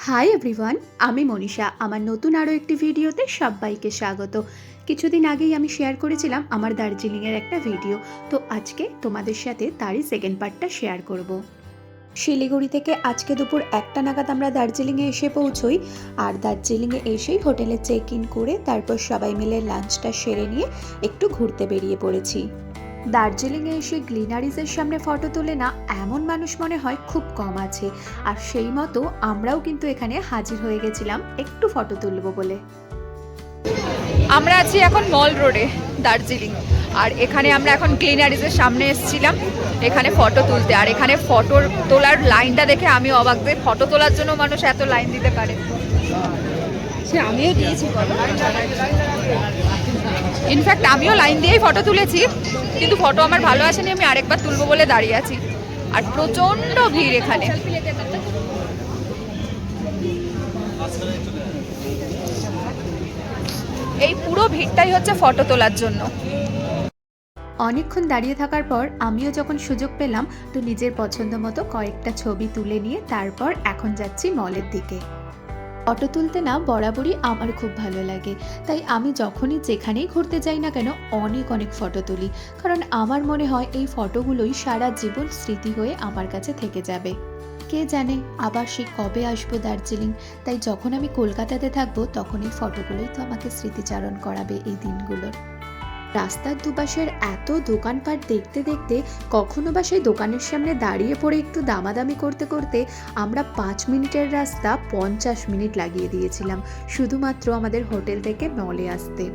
Hi everyone, আমি মনীষা। আমার নতুন আরও একটি ভিডিওতে সবাইকে স্বাগত। কিছুদিন আগেই আমি শেয়ার করেছিলাম আমার দার্জিলিংয়ের একটা ভিডিও, তো আজকে তোমাদের সাথে তারই সেকেন্ড পার্টটা শেয়ার করব। শিলিগুড়ি থেকে আজকে দুপুর 1টা নাগাদ আমরা দার্জিলিংয়ে এসে পৌঁছই। আর দার্জিলিংয়ে এসেই হোটেলে চেক ইন করে তারপর সবাই মিলে লাঞ্চটা সেরে নিয়ে একটু ঘুরতে বেরিয়ে পড়েছি। দার্জিলিংয়ে এসে গ্লিনারিজের সামনে ফটো তোলে না এমন মানুষ মনে হয় খুব কম আছে, আর সেই মতো আমরাও কিন্তু এখানে হাজির হয়ে গেছিলাম একটু ফটো তুলব বলে। আমরা আছি এখন মল রোডে দার্জিলিং, আর এখানে আমরা এখন গ্লিনারিজের সামনে এসেছিলাম এখানে ফটো তুলতে। আর এখানে ফটো তোলার লাইনটা দেখে আমি অবাক, যে ফটো তোলার জন্য মানুষ এত লাইন দিতে পারে। আমিও দিয়েছি, ইনফ্যাক্ট আমিও লাইন দিয়েই ফটো তুলেছি, কিন্তু ফটো আমার ভালো আসেনি, আমি আরেকবার তুলবো বলে দাঁড়িয়ে আছি। আর প্রচণ্ড ভিড় এখানে। এই পুরো ভিড়টাই হচ্ছে ফটো তোলার জন্য। অনেকক্ষণ দাঁড়িয়ে থাকার পর আমিও যখন সুযোগ পেলাম তো নিজের পছন্দ মতো কয়েকটা ছবি তুলে নিয়ে তারপর এখন যাচ্ছি মলের দিকে। ফটো তুলতে না বরাবরই আমার খুব ভালো লাগে, তাই আমি যখনই যেখানেই ঘুরতে যাই না কেন অনেক অনেক ফটো তুলি, কারণ আমার মনে হয় এই ফটোগুলোই সারা জীবন স্মৃতি হয়ে আমার কাছে থেকে যাবে। কে জানে আবার সে কবে আসবো দার্জিলিং, তাই যখন আমি কলকাতাতে থাকবো তখন এই ফটোগুলোই তো আমাকে স্মৃতিচারণ করাবে এই দিনগুলোর। রাস্তার দুপাশের এত দোকানপাট দেখতে দেখতে কখনো বা সেই দোকানের সামনে দাঁড়িয়ে পড়ে একটু দামাদামি করতে করতে আমরা 5 মিনিটের রাস্তা 50 মিনিট লাগিয়ে দিয়েছিলাম শুধুমাত্র আমাদের হোটেল থেকে মলে আসতে।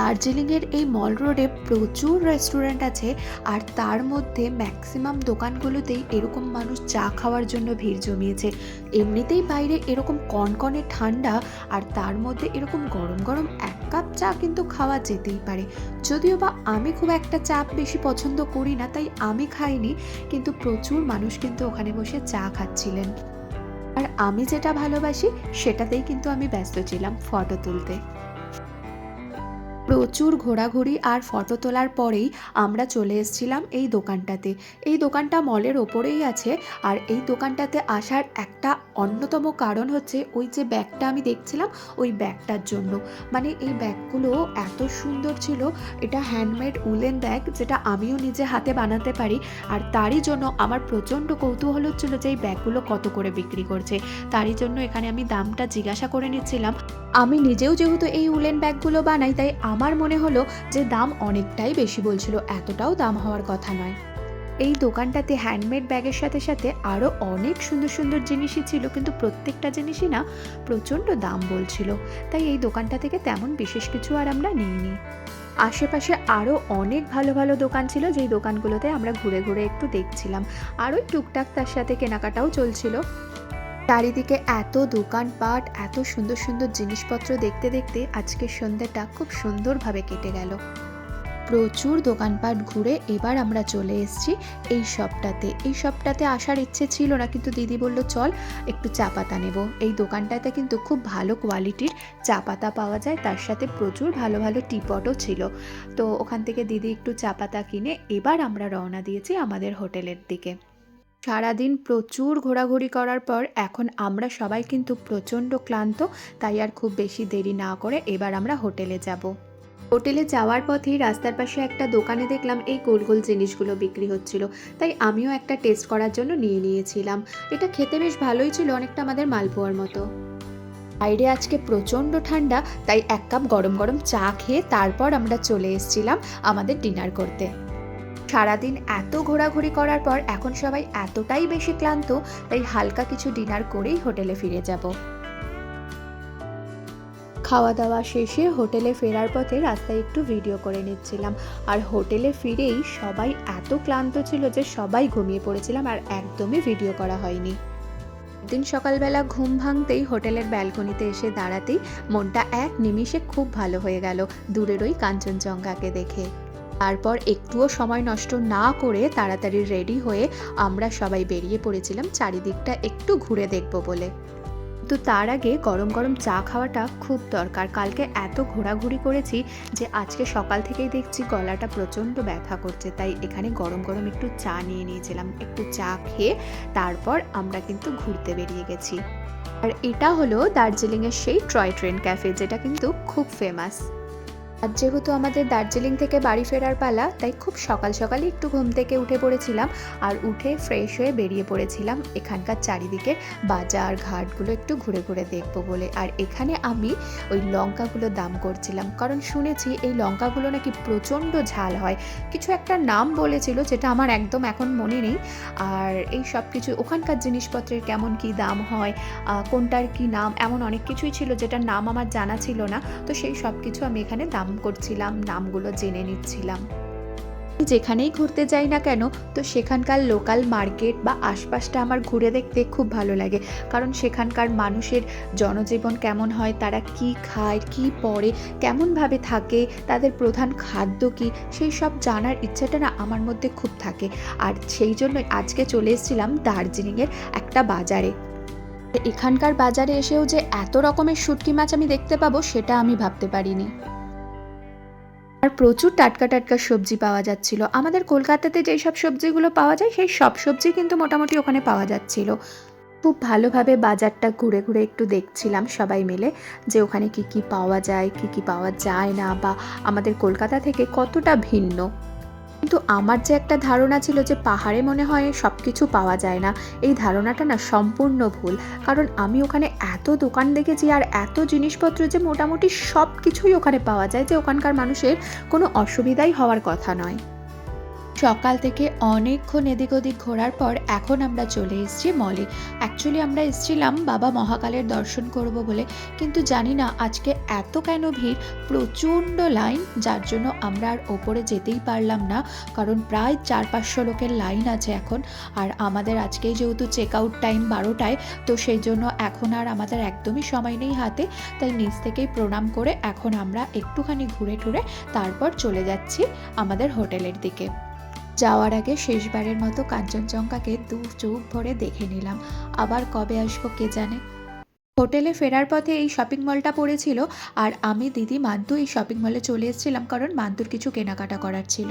দার্জিলিংয়ের এই মল রোডে প্রচুর রেস্টুরেন্ট আছে, আর তার মধ্যে ম্যাক্সিমাম দোকানগুলোতেই এরকম মানুষ চা খাওয়ার জন্য ভিড় জমিয়েছে। এমনিতেই বাইরে এরকম কনকনে ঠান্ডা, আর তার মধ্যে এরকম গরম গরম 1 কাপ চা কিন্তু খাওয়া যেতেই পারে। যদিও বা আমি খুব একটা চা বেশি পছন্দ করি না, তাই আমি খাইনি, কিন্তু প্রচুর মানুষ কিন্তু ওখানে বসে চা খাচ্ছিলেন। আর আমি যেটা ভালোবাসি সেটাতেই কিন্তু আমি ব্যস্ত ছিলাম ফটো তুলতে। প্রচুর ঘোরাঘুরি আর ফটো তোলার পরেই আমরা চলে এসেছিলাম এই দোকানটাতে। এই দোকানটা মলের ওপরেই আছে, আর এই দোকানটাতে আসার একটা অন্যতম কারণ হচ্ছে ওই যে ব্যাগটা আমি দেখছিলাম, ওই ব্যাগটার জন্য। মানে এই ব্যাগগুলো এত সুন্দর ছিল, এটা হ্যান্ডমেড উলেন ব্যাগ, যেটা আমিও নিজে হাতে বানাতে পারি। আর তারই জন্য আমার প্রচণ্ড কৌতূহল হচ্ছিল যে এই ব্যাগগুলো কত করে বিক্রি করছে। তারই জন্য এখানে আমি দামটা জিজ্ঞাসা করে নিচ্ছিলাম। আমি নিজেও যেহেতু এই উলেন ব্যাগগুলো বানাই, তাই আমার মনে হলো যে দাম অনেকটাই বেশি বলছিল, এতটাও দাম হওয়ার কথা নয়। এই দোকানটাতে হ্যান্ডমেড ব্যাগের সাথে সাথে আরও অনেক সুন্দর সুন্দর জিনিসই ছিল, কিন্তু প্রত্যেকটা জিনিসই না প্রচণ্ড দাম বলছিল, তাই এই দোকানটা থেকে তেমন বিশেষ কিছু আর আমরা নিইনি। আশেপাশে আরও অনেক ভালো ভালো দোকান ছিল, যেই দোকানগুলোতে আমরা ঘুরে ঘুরে একটু দেখছিলাম, আর ওই টুকটাক তার সাথে কেনাকাটাও চলছিল। চারিদিকে এত দোকানপাট, এত সুন্দর সুন্দর জিনিসপত্র দেখতে দেখতে আজকের সন্ধ্যাটা খুব সুন্দরভাবে কেটে গেল। প্রচুর দোকানপাট ঘুরে এবার আমরা চলে এসেছি এই শপটাতে। এই শপটাতে আসার ইচ্ছে ছিল না, কিন্তু দিদি বলল চল একটু চা পাতা নেব। এই দোকানটাতে কিন্তু খুব ভালো কোয়ালিটির চা পাতা পাওয়া যায়, তার সাথে প্রচুর ভালো ভালো টিপটও ছিল। তো ওখান থেকে দিদি একটু চা পাতা কিনে এবার আমরা রওনা দিয়েছি আমাদের হোটেলের দিকে। সারাদিন প্রচুর ঘোরাঘুরি করার পর এখন আমরা সবাই কিন্তু প্রচণ্ড ক্লান্ত, তাই আর খুব বেশি দেরি না করে এবার আমরা হোটেলে যাব। হোটেলে যাওয়ার পথেই রাস্তার পাশে একটা দোকানে দেখলাম এই গোল গোল জিনিসগুলো বিক্রি হচ্ছিল, তাই আমিও একটা টেস্ট করার জন্য নিয়ে নিয়েছিলাম। এটা খেতে বেশ ভালোই ছিল, অনেকটা আমাদের মালপোয়ার মতো। বাইরে আজকে প্রচণ্ড ঠান্ডা, তাই 1 কাপ গরম গরম চা খেয়ে তারপর আমরা চলে এসেছিলাম আমাদের ডিনার করতে। সারাদিন এত ঘোরাঘুরি করার পর এখন সবাই এতটাই বেশি ক্লান্ত, তাই হালকা কিছু ডিনার করেই হোটেলে ফিরে যাব। খাওয়া দাওয়া শেষে হোটেলে ফেরার পথে রাস্তায় একটু ভিডিও করে নিচ্ছিলাম, আর হোটেলে ফিরেই সবাই এত ক্লান্ত ছিল যে সবাই ঘুমিয়ে পড়েছিলাম, আর একদমই ভিডিও করা হয়নি। দিন সকালবেলা ঘুম ভাঙতেই হোটেলের ব্যালকনিতে এসে দাঁড়াতেই মনটা এক নিমিষে খুব ভালো হয়ে গেল দূরের ওই কাঞ্চনজঙ্ঘাকে দেখে। তারপর একটুও সময় নষ্ট না করে তাড়াতাড়ি রেডি হয়ে আমরা সবাই বেরিয়ে পড়েছিলাম চারিদিকটা একটু ঘুরে দেখব বলে। কিন্তু তার আগে গরম গরম চা খাওয়াটা খুব দরকার। কালকে এত ঘোরাঘুরি করেছি যে আজকে সকাল থেকেই দেখছি গলাটা প্রচণ্ড ব্যথা করছে, তাই এখানে গরম গরম একটু চা নিয়ে নিয়েছিলাম। একটু চা খেয়ে তারপর আমরা কিন্তু ঘুরতে বেরিয়ে গেছি। আর এটা হলো দার্জিলিংয়ের সেই টয় ট্রেন ক্যাফে, যেটা কিন্তু খুব ফেমাস। আর যেহেতু আমাদের দার্জিলিং থেকে বাড়ি ফেরার পালা, তাই খুব সকাল সকালই একটু ঘুম থেকে উঠে পড়েছিলাম আর উঠে ফ্রেশ হয়ে বেরিয়ে পড়েছিলাম এখানকার চারিদিকে বাজার ঘাটগুলো একটু ঘুরে ঘুরে দেখবো বলে। আর এখানে আমি ওই লঙ্কাগুলো দাম করছিলাম, কারণ শুনেছি এই লঙ্কাগুলো নাকি প্রচণ্ড ঝাল হয়। কিছু একটা নাম বলেছিল যেটা আমার একদম এখন মনে নেই। আর এই সব কিছু ওখানকার জিনিসপত্রের কেমন কি দাম হয়, কোনটার কি নাম, এমন অনেক কিছুই ছিল যেটার নাম আমার জানা ছিল না। তো সেই সব কিছু আমি এখানে দাম করছিলাম, নামগুলো জেনে নিচ্ছিলাম। যেখানেই ঘুরতে যাই না কেন, তো সেখানকার লোকাল মার্কেট বা আশপাশটা আমার ঘুরে দেখতে খুব ভালো লাগে, কারণ সেখানকার মানুষের জনজীবন কেমন হয়, তারা কি খায়, কি পরে, কেমনভাবে থাকে, তাদের প্রধান খাদ্য কি, সেই সব জানার ইচ্ছাটা না আমার মধ্যে খুব থাকে। আর সেই জন্যই আজকে চলে এসেছিলাম দার্জিলিংয়ের একটা বাজারে। এখানকার বাজারে এসেও যে এত রকমের শুটকি মাছ আমি দেখতে পাবো সেটা আমি ভাবতে পারিনি। আর প্রচুর টাটকা টাটকা সবজি পাওয়া যাচ্ছিল। আমাদের কলকাতাতে যেই সব সবজিগুলো পাওয়া যায় সেই সব সবজি কিন্তু মোটামুটি ওখানে পাওয়া যাচ্ছিল। খুব ভালোভাবে বাজারটা ঘুরে ঘুরে একটু দেখছিলাম সবাই মিলে, যে ওখানে কি কি পাওয়া যায়, কি কি পাওয়া যায় না, বা আমাদের কলকাতা থেকে কতটা ভিন্ন। কিন্তু আমার যে একটা ধারণা ছিল যে পাহাড়ে মনে হয় সব কিছু পাওয়া যায় না, এই ধারণাটা না সম্পূর্ণ ভুল। কারণ আমি ওখানে এত দোকান দেখেছি আর এত জিনিসপত্র যে মোটামুটি সব কিছুই ওখানে পাওয়া যায়, যে ওখানকার মানুষের কোনো অসুবিধাই হওয়ার কথা নয়। সকাল থেকে অনেকক্ষণ এদিক ওদিক ঘোরার পর এখন আমরা চলে এসেছি মলে। অ্যাকচুয়ালি আমরা এসেছিলাম বাবা মহাকালের দর্শন করব বলে, কিন্তু জানি না আজকে এত কেন ভিড়, প্রচণ্ড লাইন, যার জন্য আমরা আর ওপরে যেতেই পারলাম না। কারণ প্রায় 400-500 লোকের লাইন আছে এখন। আর আমাদের আজকেই যেহেতু চেক আউট টাইম 12টায়, তো সেই জন্য এখন আর আমাদের একদমই সময় নেই হাতে। তাই নিচ থেকেই প্রণাম করে এখন আমরা একটুখানি ঘুরে টুরে তারপর চলে যাচ্ছি আমাদের হোটেলের দিকে। যাওয়ার আগে শেষবারের মতো কাঞ্চনজঙ্ঘাকে দু চোখ ভরে দেখে নিলাম, আবার কবে আসবো কে জানে। হোটেলে ফেরার পথে এই শপিং মলটা পড়েছিল, আর আমি দিদি মান্তু এই শপিং মলে চলে এসেছিলাম, কারণ মান্তুর কিছু কেনাকাটা করার ছিল।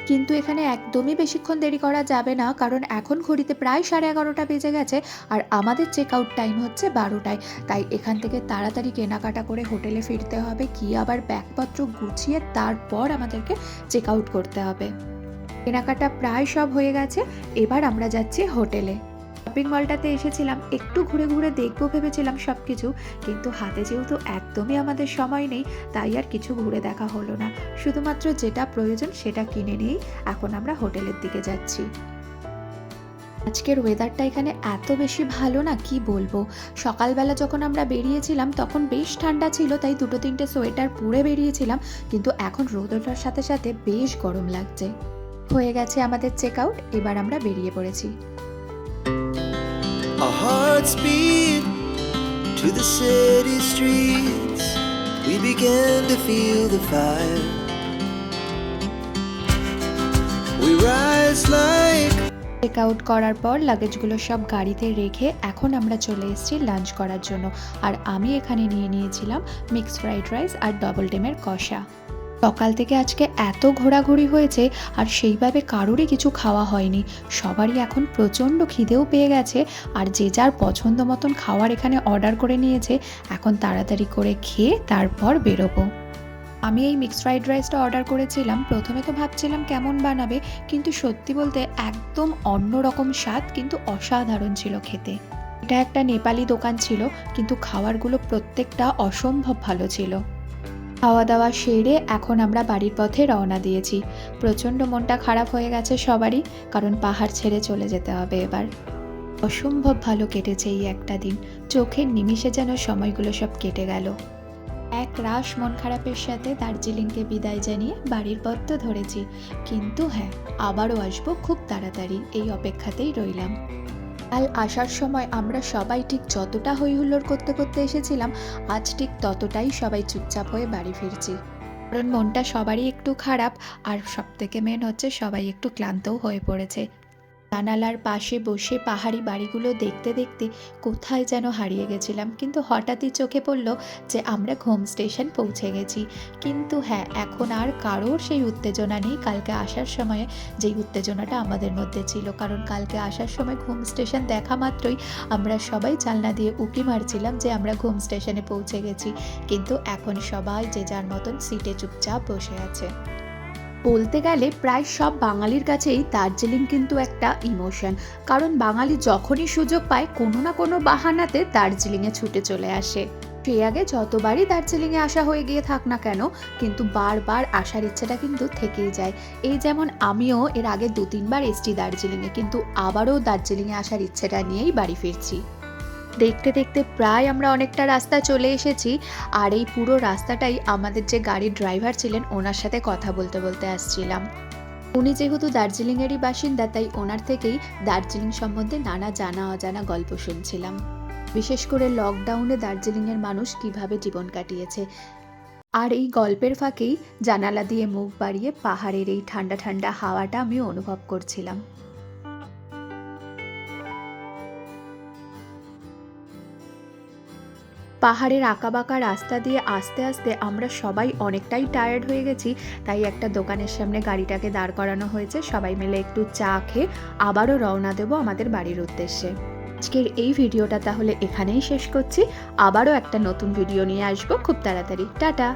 কিন্তু এখানে একদমই বেশিক্ষণ দেরি করা যাবে না, কারণ এখন ঘড়িতে প্রায় 11:30 বেজে গেছে আর আমাদের চেক আউট টাইম হচ্ছে 12টায়। তাই এখান থেকে তাড়াতাড়ি কেনাকাটা করে হোটেলে ফিরতে হবে, গিয়ে আবার ব্যাগপত্র গুছিয়ে তারপর আমাদেরকে চেক আউট করতে হবে। কেনাকাটা প্রায় সব হয়ে গেছে, এবার আমরা যাচ্ছি হোটেলে। শপিং মলটাতে এসেছিলাম একটু ঘুরে ঘুরে দেখবো ভেবেছিলাম সব কিছু, কিন্তু হাতে যেহেতু একদমই আমাদের সময় নেই, তাই আর কিছু ঘুরে দেখা হলো না। শুধুমাত্র যেটা প্রয়োজন সেটা কিনে নিয়েই এখন আমরা হোটেলের দিকে যাচ্ছি। আজকের ওয়েদারটা এখানে এত বেশি ভালো না, কি বলবো। সকালবেলা যখন আমরা বেরিয়েছিলাম তখন বেশ ঠান্ডা ছিল, তাই 2-3টে সোয়েটার পরে বেরিয়েছিলাম, কিন্তু এখন রোদ ওঠার সাথে সাথে বেশ গরম লাগছে। হয়ে গেছে আমাদের চেক আউট, এবার আমরা বেরিয়ে পড়েছি। Our hearts beat to the city streets. We began to feel the fire. We rise like check out করার পর লাগেজগুলো সব গাড়িতে রেখে এখন আমরা চলে এসেছি লাঞ্চ করার জন্য। আর আমি এখানে নিয়ে নিয়েছিলাম মিক্সড ফ্রাইড রাইস আর ডবল ডিমের কষা। সকাল থেকে আজকে এত ঘোরাঘুরি হয়েছে আর সেইভাবে কারোরই কিছু খাওয়া হয়নি। সবারই এখন প্রচণ্ড খিদেও পেয়ে গেছে, আর যে যার পছন্দ মতন খাওয়ার এখানে অর্ডার করে নিয়েছে। এখন তাড়াতাড়ি করে খেয়ে তারপর বেরোবো। আমি এই মিক্সড ফ্রাইড রাইসটা অর্ডার করেছিলাম। প্রথমে তো ভাবছিলাম কেমন বানাবে, কিন্তু সত্যি বলতে একদম অন্যরকম স্বাদ, কিন্তু অসাধারণ ছিল খেতে। এটা একটা নেপালি দোকান ছিল, কিন্তু খাবারগুলো প্রত্যেকটা অসম্ভব ভালো ছিল। খাওয়া দাওয়া সেরে এখন আমরা বাড়ির পথে রওনা দিয়েছি। প্রচণ্ড মনটা খারাপ হয়ে গেছে সবারই, কারণ পাহাড় ছেড়ে চলে যেতে হবে এবার। অসম্ভব ভালো কেটেছে এই একটা দিন, চোখের নিমিষে যেন সময়গুলো সব কেটে গেল। এক রাশ মন খারাপের সাথে দার্জিলিংকে বিদায় জানিয়ে বাড়ির পথ তো ধরেছি, কিন্তু হ্যাঁ, আবারও আসবো খুব তাড়াতাড়ি, এই অপেক্ষাতেই রইলাম। কাল আসার সময় আমরা সবাই ঠিক যতটা হইহুল্লোড় করতে করতে এসেছিলাম, আজ ঠিক ততটাই সবাই চুপচাপ হয়ে বাড়ি ফিরছি। কারণ মনটা সবারই একটু খারাপ, আর সবথেকে মেন হচ্ছে সবাই একটু ক্লান্তও হয়ে পড়েছে। জানালার পাশে বসে পাহাড়ি বাড়িগুলো দেখতে দেখতে কোথায় যেন হারিয়ে গেছিলাম, কিন্তু হঠাৎই চোখে পড়ল যে আমরা ঘুম স্টেশন পৌঁছে গেছি। কিন্তু হ্যাঁ, এখন আর কারোর সেই উত্তেজনা নেই কালকে আসার সময় যেই উত্তেজনাটা আমাদের মধ্যে ছিল, কারণ কালকে আসার সময় ঘুম স্টেশন দেখা মাত্রই আমরা সবাই জানলা দিয়ে উঁকি মারছিলাম যে আমরা ঘুম স্টেশনে পৌঁছে গেছি। কিন্তু এখন সবাই যে যার মতন সিটে চুপচাপ বসে আছে। বলতে গেলে প্রায় সব বাঙালির কাছেই দার্জিলিং কিন্তু একটা ইমোশন, কারণ বাঙালি যখনই সুযোগ পায় কোনো না কোনো বাহানাতে দার্জিলিংয়ে ছুটে চলে আসে। সে আগে যতবারই দার্জিলিংয়ে আসা হয়ে গিয়ে থাক না কেন, কিন্তু বারবার আসার ইচ্ছেটা কিন্তু থেকেই যায়। এই যেমন আমিও এর আগে 2-3 বার এসেছি দার্জিলিংয়ে, কিন্তু আবারও দার্জিলিংয়ে আসার ইচ্ছেটা নিয়েই বাড়ি ফিরছি। দেখতে দেখতে প্রায় আমরা অনেকটা রাস্তা চলে এসেছি, আর এই পুরো রাস্তাটাই আমাদের যে গাড়ির ড্রাইভার ছিলেন ওনার সাথে কথা বলতে বলতে আসছিলাম। উনি যেহেতু দার্জিলিংয়েরই বাসিন্দা, তাই ওনার থেকেই দার্জিলিং সম্বন্ধে নানা জানা অজানা গল্প শুনছিলাম। বিশেষ করে লকডাউনে দার্জিলিংয়ের মানুষ কিভাবে জীবন কাটিয়েছে। আর এই গল্পের ফাঁকেই জানালা দিয়ে মুখ বাড়িয়ে পাহাড়ের এই ঠান্ডা ঠান্ডা হাওয়াটা আমি অনুভব করছিলাম। পাহাড়ের আঁকাবাঁকা রাস্তা দিয়ে আস্তে আস্তে আমরা সবাই অনেকটাই টায়ার্ড হয়ে গেছি, তাই একটা দোকানের সামনে গাড়িটাকে দাঁড় করানো হয়েছে। সবাই মিলে একটু চা খেয়ে আবারও রওনা দেব আমাদের বাড়ির উদ্দেশ্যে। আজকের এই ভিডিওটা তাহলে এখানেই শেষ করছি। আবারও একটা নতুন ভিডিও নিয়ে আসবো খুব তাড়াতাড়ি। টাটা।